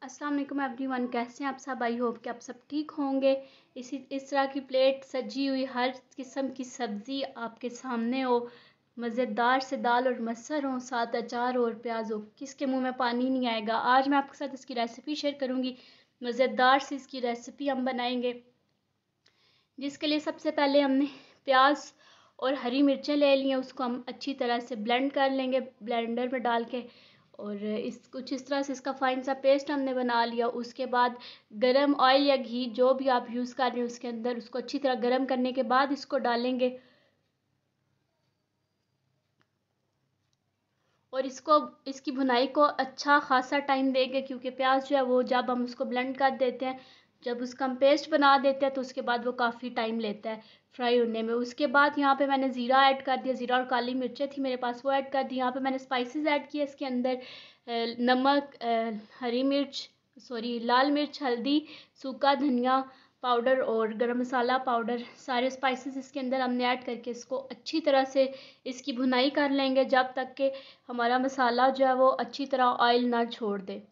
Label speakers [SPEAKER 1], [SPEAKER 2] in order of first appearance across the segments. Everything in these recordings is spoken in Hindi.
[SPEAKER 1] अस्सलाम वालेकुम एवरीवन, कैसे हैं आप सब। आई होप कि आप सब ठीक होंगे। इस तरह की प्लेट सजी हुई हर किस्म की सब्ज़ी आपके सामने हो, मज़ेदार से दाल और मसर हो, साथ अचार और प्याज हो, किसके मुंह में पानी नहीं आएगा। आज मैं आपके साथ इसकी रेसिपी शेयर करूंगी। मज़ेदार से इसकी रेसिपी हम बनाएंगे, जिसके लिए सबसे पहले हमने प्याज और हरी मिर्चें ले ली हैं। उसको हम अच्छी तरह से ब्लेंड कर लेंगे ब्लेंडर में डाल के, और कुछ इस तरह से इसका फाइन सा पेस्ट हमने बना लिया। उसके बाद गरम ऑयल या घी जो भी आप यूज़ कर रहे हैं उसके अंदर उसको अच्छी तरह गरम करने के बाद इसको डालेंगे, और इसकी भुनाई को अच्छा खासा टाइम देंगे, क्योंकि प्याज जो है वो जब हम उसको ब्लेंड कर देते हैं, जब उसका हम पेस्ट बना देते हैं तो उसके बाद वो काफ़ी टाइम लेता है फ्राई होने में। उसके बाद यहाँ पे मैंने ज़ीरा ऐड कर दिया, ज़ीरा और काली मिर्चें थी मेरे पास वो ऐड कर दी। यहाँ पे मैंने स्पाइसेस ऐड किए इसके अंदर, नमक, हरी मिर्च, सॉरी लाल मिर्च, हल्दी, सूखा धनिया पाउडर और गरम मसाला पाउडर, सारे स्पाइसेस इसके अंदर हमने ऐड करके इसको अच्छी तरह से इसकी भुनाई कर लेंगे, जब तक कि हमारा मसाला जो है वो अच्छी तरह ऑयल ना छोड़ दे।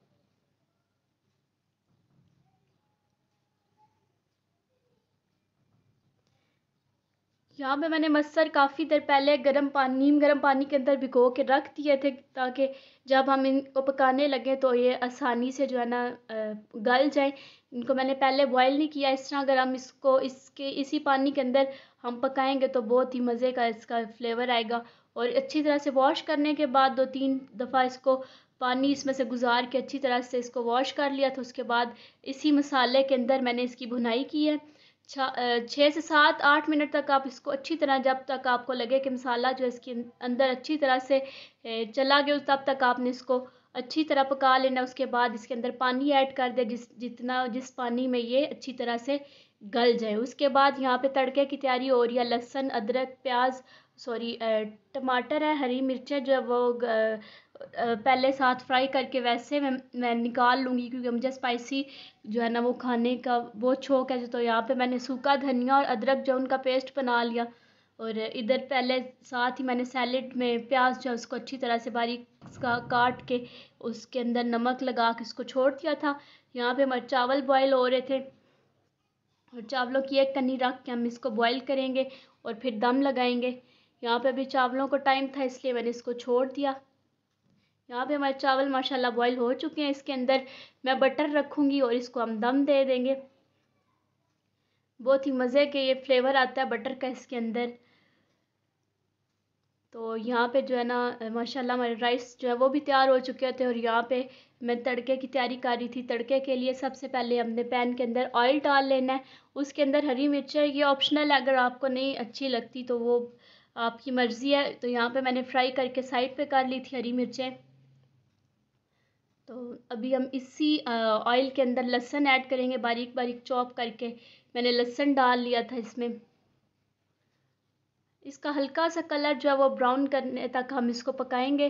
[SPEAKER 1] यहाँ पे मैंने मसर काफ़ी देर पहले गर्म पानी के अंदर भिगो के रख दिए थे, ताकि जब हम इनको पकाने लगे तो ये आसानी से जो है ना गल जाए। इनको मैंने पहले बॉईल नहीं किया। इस तरह अगर हम इसको इसी पानी के अंदर हम पकाएंगे तो बहुत ही मज़े का इसका फ्लेवर आएगा। और अच्छी तरह से वॉश करने के बाद 2-3 दफ़ा इसको पानी इसमें से गुजार के अच्छी तरह से इसको वॉश कर लिया था। उसके बाद इसी मसाले के अंदर मैंने इसकी भुनाई की है। 6 से 7-8 मिनट तक आप इसको अच्छी तरह, जब तक आपको लगे कि मसाला जो इसके अंदर अच्छी तरह से चला गया, तब तक आपने इसको अच्छी तरह पका लेना। उसके बाद इसके अंदर पानी ऐड कर दे, जिस पानी में ये अच्छी तरह से गल जाए। उसके बाद यहाँ पे तड़के की तैयारी हो रही है। लहसुन, अदरक, प्याज, सॉरी टमाटर है, हरी मिर्चें जो है वो पहले साथ फ्राई करके वैसे मैं निकाल लूँगी, क्योंकि मुझे स्पाइसी जो है ना वो खाने का बहुत शौक है। तो यहाँ पे मैंने सूखा धनिया और अदरक जो उनका पेस्ट बना लिया, और इधर पहले साथ ही मैंने सैलेड में प्याज जो है उसको अच्छी तरह से बारीक काट के उसके अंदर नमक लगा के उसको छोड़ दिया था। यहाँ पे हमारे चावल बॉयल हो रहे थे, और चावलों की एक कन्नी रख के हम इसको बॉईल करेंगे और फिर दम लगाएंगे। यहाँ पे अभी चावलों को टाइम था इसलिए मैंने इसको छोड़ दिया। यहाँ पे हमारे चावल माशाल्लाह बॉईल हो चुके हैं। इसके अंदर मैं बटर रखूँगी और इसको हम दम दे देंगे। बहुत ही मज़े के ये फ्लेवर आता है बटर का इसके अंदर। तो यहाँ पे जो है ना माशाल्लाह हमारे राइस जो है वो भी तैयार हो चुके थे। और यहाँ पे मैं तड़के की तैयारी कर रही थी। तड़के के लिए सबसे पहले हमने पैन के अंदर ऑयल डाल लेना है। उसके अंदर हरी मिर्चें, ये ऑप्शनल है, अगर आपको नहीं अच्छी लगती तो वो आपकी मर्ज़ी है। तो यहाँ पे मैंने फ्राई करके साइड पे कर ली थी हरी मिर्चें। तो अभी हम इसी ऑयल के अंदर लहसुन ऐड करेंगे, बारीक बारीक चॉप करके मैंने लहसुन डाल लिया था इसमें। इसका हल्का सा कलर जो है वो ब्राउन करने तक हम इसको पकाएंगे।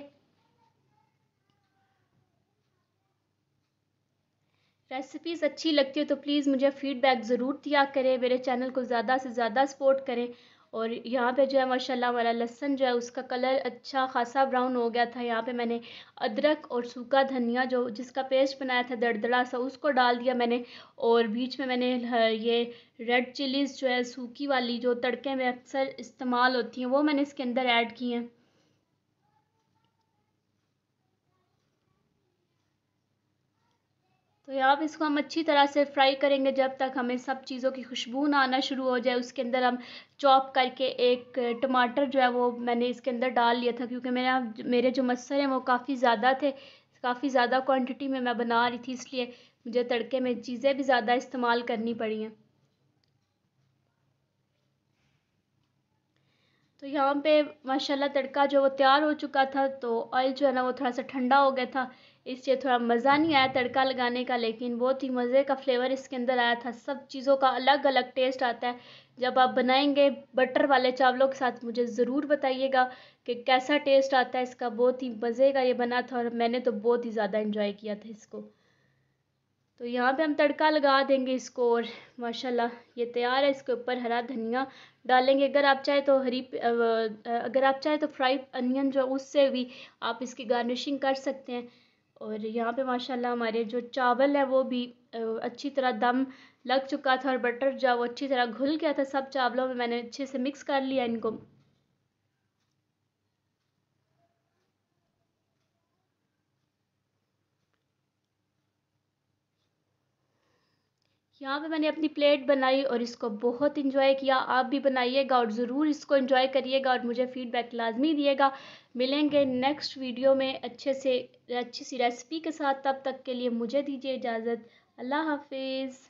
[SPEAKER 1] रेसिपीज़ अच्छी लगती है तो प्लीज़ मुझे फ़ीडबैक ज़रूर दिया करें, मेरे चैनल को ज़्यादा से ज़्यादा सपोर्ट करें। और यहाँ पे जो है माशाल्लाह हमारा लहसुन जो है उसका कलर अच्छा खासा ब्राउन हो गया था। यहाँ पे मैंने अदरक और सूखा धनिया जो जिसका पेस्ट बनाया था दरदरा सा, उसको डाल दिया मैंने। और बीच में मैंने ये रेड चिलीज़ जो है सूखी वाली जो तड़के में अक्सर इस्तेमाल होती हैं वो मैंने इसके अंदर ऐड की हैं। तो यहाँ पे इसको हम अच्छी तरह से फ्राई करेंगे जब तक हमें सब चीज़ों की खुशबू ना आना शुरू हो जाए। उसके अंदर हम चॉप करके एक टमाटर जो है वो मैंने इसके अंदर डाल लिया था, क्योंकि मेरे जो मसर हैं वो काफ़ी ज़्यादा थे, काफ़ी ज़्यादा क्वांटिटी में मैं बना रही थी, इसलिए मुझे तड़के में चीज़ें भी ज़्यादा इस्तेमाल करनी पड़ी हैं। तो यहाँ पे माशाल्लाह तड़का जो वो तैयार हो चुका था। तो ऑयल जो है ना वो थोड़ा सा ठंडा हो गया था, इसलिए थोड़ा मज़ा नहीं आया तड़का लगाने का, लेकिन बहुत ही मज़े का फ्लेवर इसके अंदर आया था। सब चीज़ों का अलग अलग टेस्ट आता है। जब आप बनाएंगे बटर वाले चावलों के साथ मुझे ज़रूर बताइएगा कि कैसा टेस्ट आता है इसका। बहुत ही मज़े का ये बना था और मैंने तो बहुत ही ज़्यादा इंजॉय किया था इसको। तो यहाँ पे हम तड़का लगा देंगे इसको, और माशाल्लाह ये तैयार है। इसके ऊपर हरा धनिया डालेंगे। अगर आप चाहे तो अगर आप चाहे तो फ्राइड अनियन जो उससे भी आप इसकी गार्निशिंग कर सकते हैं। और यहाँ पे माशाल्लाह हमारे जो चावल है वो भी अच्छी तरह दम लग चुका था और बटर जो वो अच्छी तरह घुल गया था सब चावलों में। मैंने अच्छे से मिक्स कर लिया इनको। यहाँ पे मैंने अपनी प्लेट बनाई और इसको बहुत इंजॉय किया। आप भी बनाइएगा और ज़रूर इसको इंजॉय करिएगा और मुझे फ़ीडबैक लाजमी दिएगा। मिलेंगे नेक्स्ट वीडियो में अच्छी सी रेसिपी के साथ। तब तक के लिए मुझे दीजिए इजाज़त। अल्लाह हाफिज़।